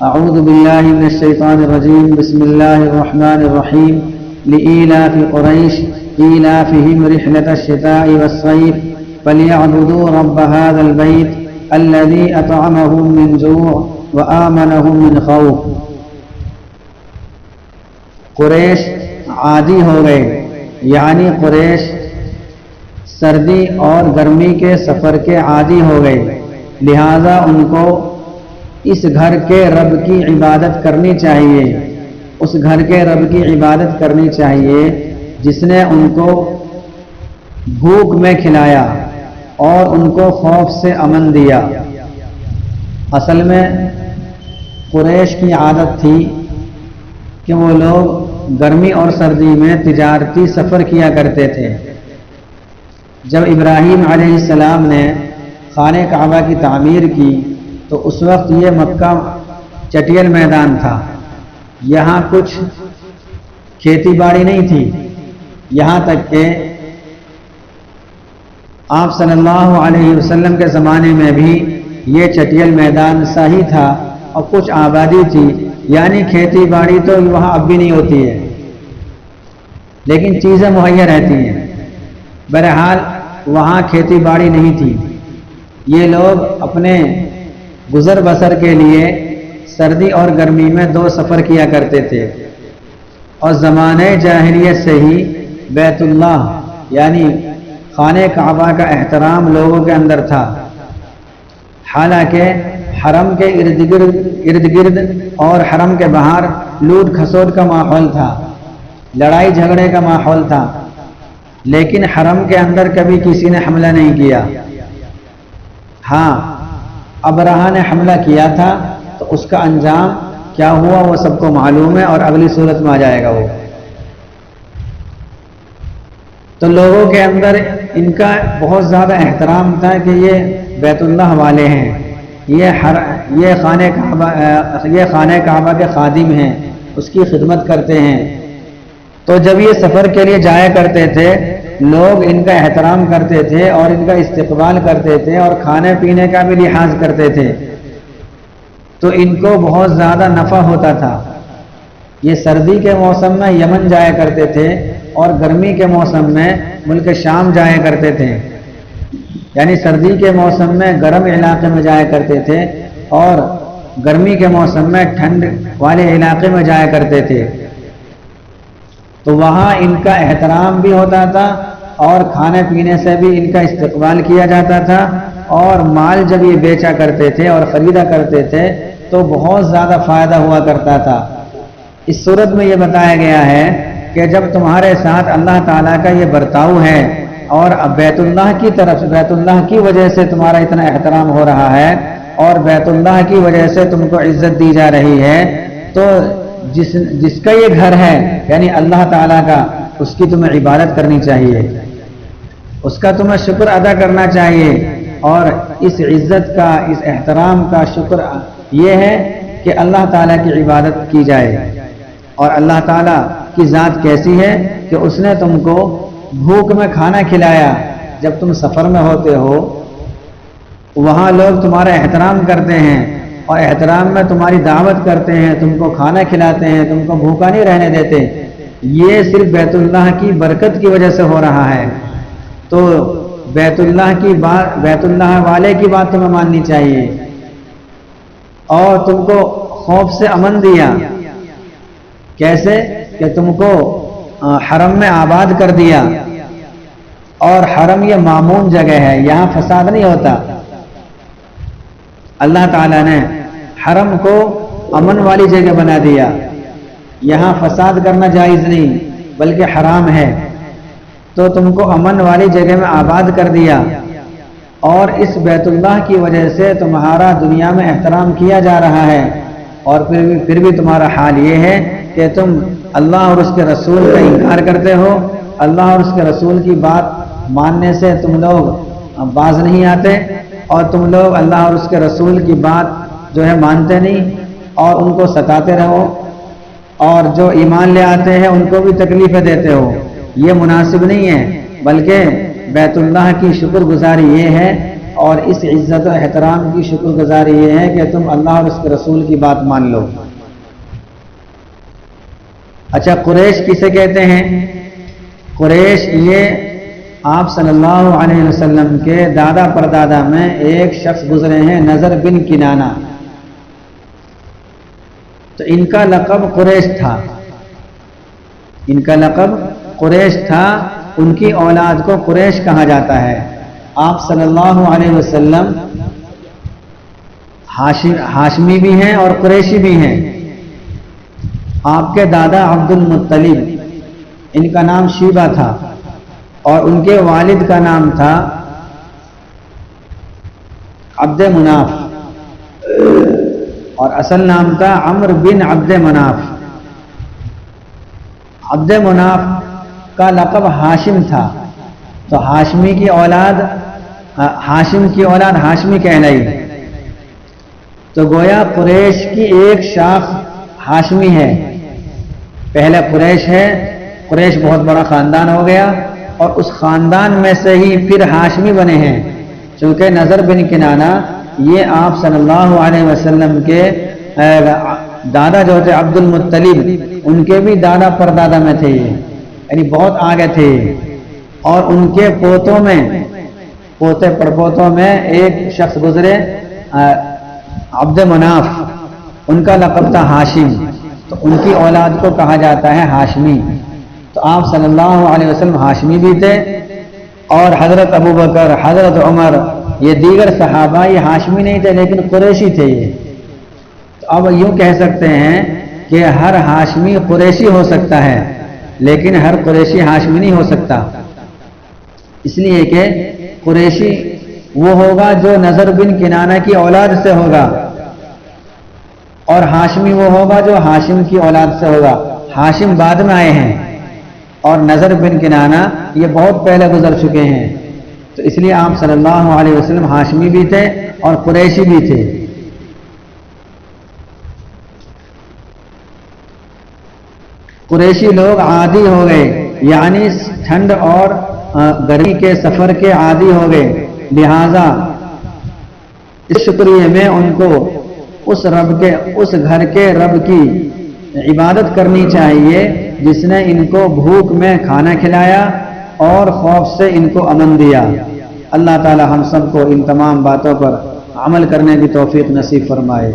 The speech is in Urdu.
اعوذ باللہ من الشیطان الرجیم بسم اللہ الرحمن الرحیم لإیلاف قریش ایلافہم رحلة الشتاء والصیف فلیعبدوا رب هذا البیت الذی اطعمہم من جوع وآمنہم من خوف۔ قریش عادی ہو گئے، یعنی قریش سردی اور گرمی کے سفر کے عادی ہو گئے، لہذا ان کو اس گھر کے رب کی عبادت کرنی چاہیے، اس گھر کے رب کی عبادت کرنی چاہیے جس نے ان کو بھوک میں کھلایا اور ان کو خوف سے امن دیا۔ اصل میں قریش کی عادت تھی کہ وہ لوگ گرمی اور سردی میں تجارتی سفر کیا کرتے تھے۔ جب ابراہیم علیہ السلام نے خانہ کعبہ کی تعمیر کی تو اس وقت یہ مکہ چٹیل میدان تھا، یہاں کچھ کھیتی باڑی نہیں تھی، یہاں تک کہ آپ صلی اللہ علیہ وسلم کے زمانے میں بھی یہ چٹیل میدان سا ہی تھا اور کچھ آبادی تھی، یعنی کھیتی باڑی تو وہاں اب بھی نہیں ہوتی ہے لیکن چیزیں مہیا رہتی ہیں۔ بہرحال وہاں کھیتی باڑی نہیں تھی، یہ لوگ اپنے گزر بسر کے لیے سردی اور گرمی میں دو سفر کیا کرتے تھے، اور زمانے جاہلیت سے ہی بیت اللہ یعنی خانہ کعبہ کا احترام لوگوں کے اندر تھا۔ حالانکہ حرم کے ارد گرد اور حرم کے باہر لوٹ کھسوٹ کا ماحول تھا، لڑائی جھگڑے کا ماحول تھا، لیکن حرم کے اندر کبھی کسی نے حملہ نہیں کیا۔ ہاں، ابرہہ نے حملہ کیا تھا تو اس کا انجام کیا ہوا وہ سب کو معلوم ہے، اور اگلی صورت میں آ جائے گا وہ۔ تو لوگوں کے اندر ان کا بہت زیادہ احترام تھا کہ یہ بیت اللہ والے ہیں، یہ خانہ کعبہ کے خادم ہیں، اس کی خدمت کرتے ہیں۔ تو جب یہ سفر کے لیے جایا کرتے تھے لوگ ان کا احترام کرتے تھے اور ان کا استقبال کرتے تھے اور کھانے پینے کا بھی لحاظ کرتے تھے، تو ان کو بہت زیادہ نفع ہوتا تھا۔ یہ سردی کے موسم میں یمن جایا کرتے تھے اور گرمی کے موسم میں ملک شام جایا کرتے تھے، یعنی سردی کے موسم میں گرم علاقے میں جایا کرتے تھے اور گرمی کے موسم میں ٹھنڈ والے علاقے میں جایا کرتے تھے۔ تو وہاں ان کا احترام بھی ہوتا تھا اور کھانے پینے سے بھی ان کا استقبال کیا جاتا تھا، اور مال جب یہ بیچا کرتے تھے اور خریدا کرتے تھے تو بہت زیادہ فائدہ ہوا کرتا تھا۔ اس صورت میں یہ بتایا گیا ہے کہ جب تمہارے ساتھ اللہ تعالیٰ کا یہ برتاؤ ہے اور بیت اللہ کی طرف بیت اللہ کی وجہ سے تمہارا اتنا احترام ہو رہا ہے اور بیت اللہ کی وجہ سے تم کو عزت دی جا رہی ہے، تو جس کا یہ گھر ہے یعنی اللہ تعالیٰ کا، اس کی تمہیں عبادت کرنی چاہیے، اس کا تمہیں شکر ادا کرنا چاہیے۔ اور اس عزت کا، اس احترام کا شکر یہ ہے کہ اللہ تعالیٰ کی عبادت کی جائے۔ اور اللہ تعالیٰ کی ذات کیسی ہے کہ اس نے تم کو بھوک میں کھانا کھلایا۔ جب تم سفر میں ہوتے ہو وہاں لوگ تمہارا احترام کرتے ہیں اور احترام میں تمہاری دعوت کرتے ہیں، تم کو کھانا کھلاتے ہیں، تم کو بھوکا نہیں رہنے دیتے۔ یہ صرف بیت اللہ کی برکت کی وجہ سے ہو رہا ہے۔ تو بیت اللہ کی بات، بیت اللہ والے کی بات تمہیں ماننی چاہیے۔ اور تم کو خوف سے امن دیا، کیسے کہ تم کو حرم میں آباد کر دیا، اور حرم یہ مامون جگہ ہے، یہاں فساد نہیں ہوتا۔ اللہ تعالیٰ نے حرم کو امن والی جگہ بنا دیا، یہاں فساد کرنا جائز نہیں بلکہ حرام ہے، تو تم کو امن والی جگہ میں آباد کر دیا، اور اس بیت اللہ کی وجہ سے تمہارا دنیا میں احترام کیا جا رہا ہے، اور پھر بھی تمہارا حال یہ ہے کہ تم اللہ اور اس کے رسول کا انکار کرتے ہو۔ اللہ اور اس کے رسول کی بات ماننے سے تم لوگ باز نہیں آتے، اور تم لوگ اللہ اور اس کے رسول کی بات جو ہے مانتے نہیں اور ان کو ستاتے رہو، اور جو ایمان لے آتے ہیں ان کو بھی تکلیفیں دیتے ہو۔ یہ مناسب نہیں ہے، بلکہ بیت اللہ کی شکر گزاری یہ ہے اور اس عزت و احترام کی شکر گزاری یہ ہے کہ تم اللہ اور اس کے رسول کی بات مان لو۔ اچھا، قریش کسے کہتے ہیں؟ قریش یہ آپ صلی اللہ علیہ وسلم کے دادا پردادا میں ایک شخص گزرے ہیں، نضر بن کنانہ، تو ان کا لقب قریش تھا، ان کا لقب قریش تھا، ان کی اولاد کو قریش کہا جاتا ہے۔ آپ صلی اللہ علیہ وسلم ہاشمی بھی ہیں اور قریشی بھی ہیں۔ آپ کے دادا عبد المطلب، ان کا نام شیبہ تھا، اور ان کے والد کا نام تھا عبد مناف، اور اصل نام تھا عمرو بن عبد مناف۔ عبد مناف کا لقب ہاشم تھا، تو ہاشمی کی اولاد ہاشم کی اولاد ہاشمی کہلائی، تو گویا قریش کی ایک شاخ ہاشمی ہے۔ پہلے قریش ہے، قریش بہت بڑا خاندان ہو گیا، اور اس خاندان میں سے ہی پھر ہاشمی بنے ہیں، چونکہ نضر بن کنانہ یہ آپ صلی اللہ علیہ وسلم کے دادا جو تھے عبد المطلب، ان کے بھی دادا پردادا میں تھے، یعنی بہت آگے تھے، اور ان کے پوتوں میں پوتے پڑپوتوں میں ایک شخص گزرے عبد مناف، ان کا لقب تھا ہاشم، تو ان کی اولاد کو کہا جاتا ہے ہاشمی۔ تو آپ صلی اللہ علیہ وسلم ہاشمی بھی تھے، اور حضرت ابوبکر، حضرت عمر، یہ دیگر صحابہ یہ ہاشمی نہیں تھے لیکن قریشی تھے یہ۔ تو اب یوں کہہ سکتے ہیں کہ ہر ہاشمی قریشی ہو سکتا ہے، لیکن ہر قریشی ہاشمی نہیں ہو سکتا، اس لیے کہ قریشی وہ ہوگا جو نضر بن کنانہ کی اولاد سے ہوگا، اور ہاشمی وہ ہوگا جو ہاشم کی اولاد سے ہوگا۔ ہاشم بعد میں آئے ہیں، اور نضر بن کنانہ یہ بہت پہلے گزر چکے ہیں، تو اس لیے آپ صلی اللہ علیہ وسلم ہاشمی بھی تھے اور قریشی بھی تھے۔ قریشی لوگ عادی ہو گئے، یعنی ٹھنڈ اور گرمی کے سفر کے عادی ہو گئے، لہذا اس شکریہ میں ان کو اس گھر کے رب کی عبادت کرنی چاہیے جس نے ان کو بھوک میں کھانا کھلایا اور خوف سے ان کو امن دیا۔ اللہ تعالی ہم سب کو ان تمام باتوں پر عمل کرنے کی توفیق نصیب فرمائے۔